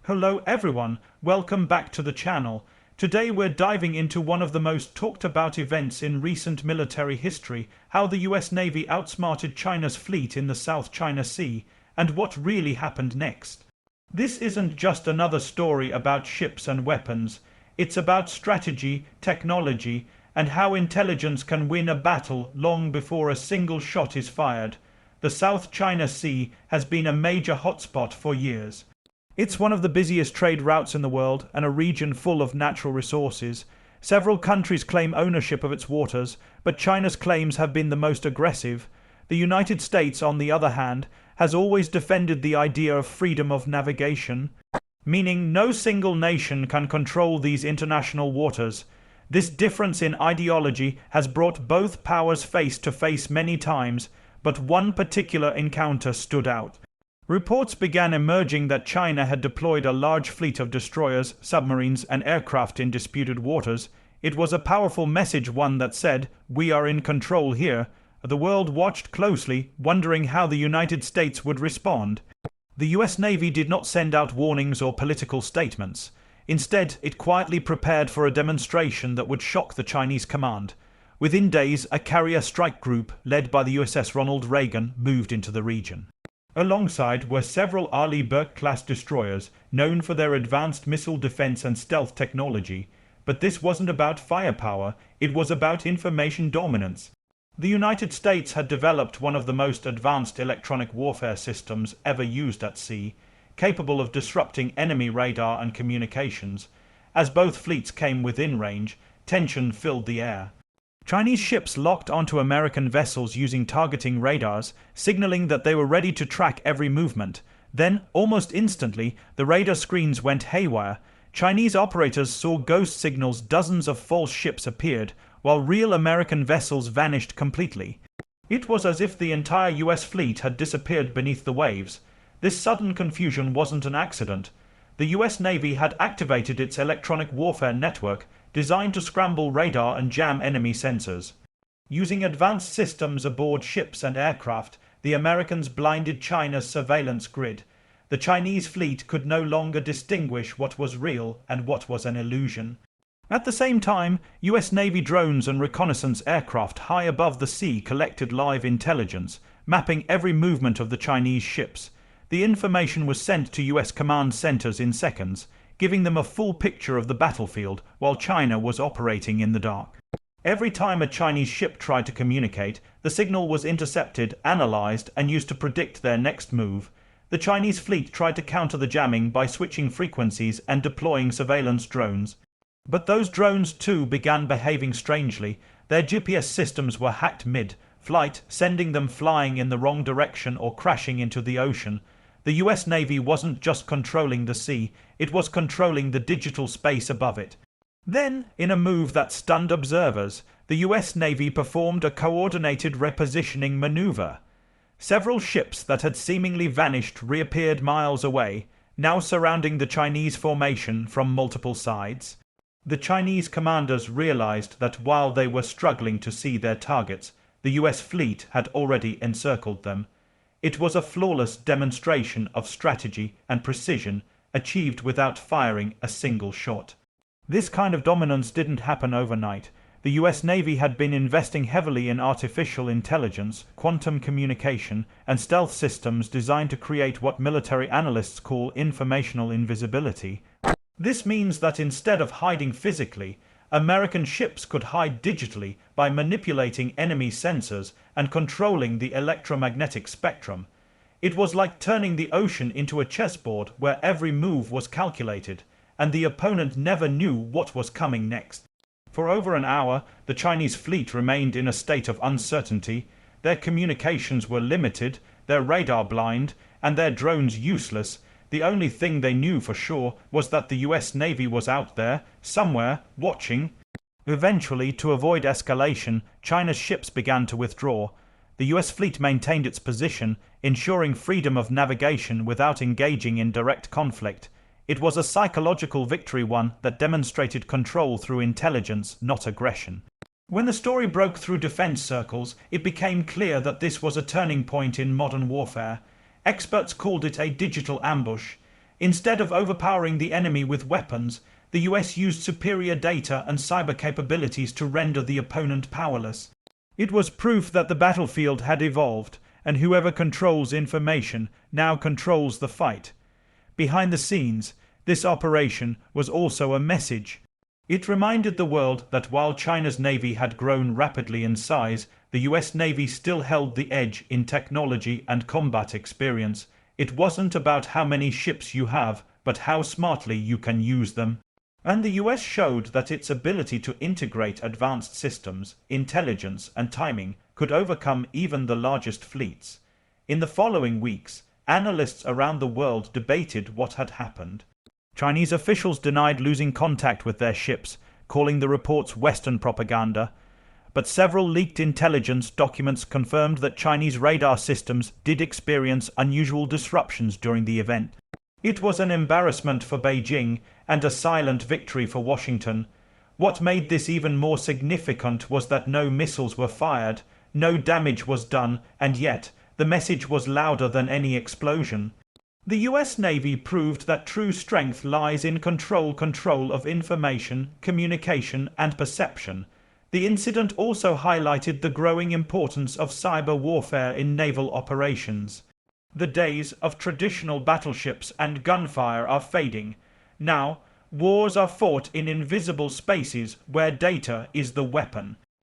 Hello everyone, welcome back to the channel. Today we're diving into one of the most talked about events in recent military history, how the US Navy outsmarted China's fleet in the South China Sea, and what really happened next. This isn't just another story about ships and weapons, it's about strategy, technology, and how intelligence can win a battle long before a single shot is fired. The South China Sea has been a major hotspot for years. It's one of the busiest trade routes in the world and a region full of natural resources. Several countries claim ownership of its waters, but China's claims have been the most aggressive. The United States, on the other hand, has always defended the idea of freedom of navigation, meaning no single nation can control these international waters. This difference in ideology has brought both powers face to face many times, but one particular encounter stood out. Reports began emerging that China had deployed a large fleet of destroyers, submarines, and aircraft in disputed waters. It was a powerful message, one that said, "We are in control here." The world watched closely, wondering how the United States would respond. The US Navy did not send out warnings or political statements. Instead, it quietly prepared for a demonstration that would shock the Chinese command. Within days, a carrier strike group, led by the USS Ronald Reagan, moved into the region. Alongside were several Arleigh Burke-class destroyers, known for their advanced missile defense and stealth technology. But this wasn't about firepower, it was about information dominance. The United States had developed one of the most advanced electronic warfare systems ever used at sea, capable of disrupting enemy radar and communications. As both fleets came within range, tension filled the air. Chinese ships locked onto American vessels using targeting radars, signaling that they were ready to track every movement. Then, almost instantly, the radar screens went haywire. Chinese operators saw ghost signals, dozens of false ships appeared, while real American vessels vanished completely. It was as if the entire US fleet had disappeared beneath the waves. This sudden confusion wasn't an accident. The US Navy had activated its electronic warfare network, designed to scramble radar and jam enemy sensors. Using advanced systems aboard ships and aircraft, the Americans blinded China's surveillance grid. The Chinese fleet could no longer distinguish what was real and what was an illusion. At the same time, US Navy drones and reconnaissance aircraft high above the sea collected live intelligence, mapping every movement of the Chinese ships. The information was sent to US command centers in seconds, giving them a full picture of the battlefield while China was operating in the dark. Every time a Chinese ship tried to communicate, the signal was intercepted, analyzed, and used to predict their next move. The Chinese fleet tried to counter the jamming by switching frequencies and deploying surveillance drones. But those drones too began behaving strangely. Their GPS systems were hacked mid-flight, sending them flying in the wrong direction or crashing into the ocean. The US Navy wasn't just controlling the sea, it was controlling the digital space above it. Then, in a move that stunned observers, the US Navy performed a coordinated repositioning maneuver. Several ships that had seemingly vanished reappeared miles away, now surrounding the Chinese formation from multiple sides. The Chinese commanders realized that while they were struggling to see their targets, the US fleet had already encircled them. It was a flawless demonstration of strategy and precision, achieved without firing a single shot. This kind of dominance didn't happen overnight. The US Navy had been investing heavily in artificial intelligence, quantum communication, and stealth systems designed to create what military analysts call informational invisibility. This means that instead of hiding physically, American ships could hide digitally by manipulating enemy sensors and controlling the electromagnetic spectrum. It was like turning the ocean into a chessboard where every move was calculated, and the opponent never knew what was coming next. For over an hour, the Chinese fleet remained in a state of uncertainty. Their communications were limited, their radar blind, and their drones useless. The only thing they knew for sure was that the US Navy was out there, somewhere, watching. Eventually, to avoid escalation, China's ships began to withdraw. The US fleet maintained its position, ensuring freedom of navigation without engaging in direct conflict. It was a psychological victory, one that demonstrated control through intelligence, not aggression. When the story broke through defense circles, it became clear that this was a turning point in modern warfare. Experts called it a digital ambush. Instead of overpowering the enemy with weapons, the US used superior data and cyber capabilities to render the opponent powerless. It was proof that the battlefield had evolved, and whoever controls information now controls the fight. Behind the scenes, this operation was also a message. It reminded the world that while China's navy had grown rapidly in size, the US Navy still held the edge in technology and combat experience. It wasn't about how many ships you have, but how smartly you can use them. And the US showed that its ability to integrate advanced systems, intelligence, and timing could overcome even the largest fleets. In the following weeks, analysts around the world debated what had happened. Chinese officials denied losing contact with their ships, calling the reports Western propaganda. But several leaked intelligence documents confirmed that Chinese radar systems did experience unusual disruptions during the event. It was an embarrassment for Beijing and a silent victory for Washington. What made this even more significant was that no missiles were fired, no damage was done, and yet the message was louder than any explosion. The US Navy proved that true strength lies in control of information, communication, and perception. The incident also highlighted the growing importance of cyber warfare in naval operations. The days of traditional battleships and gunfire are fading. Now, wars are fought in invisible spaces where data is the weapon.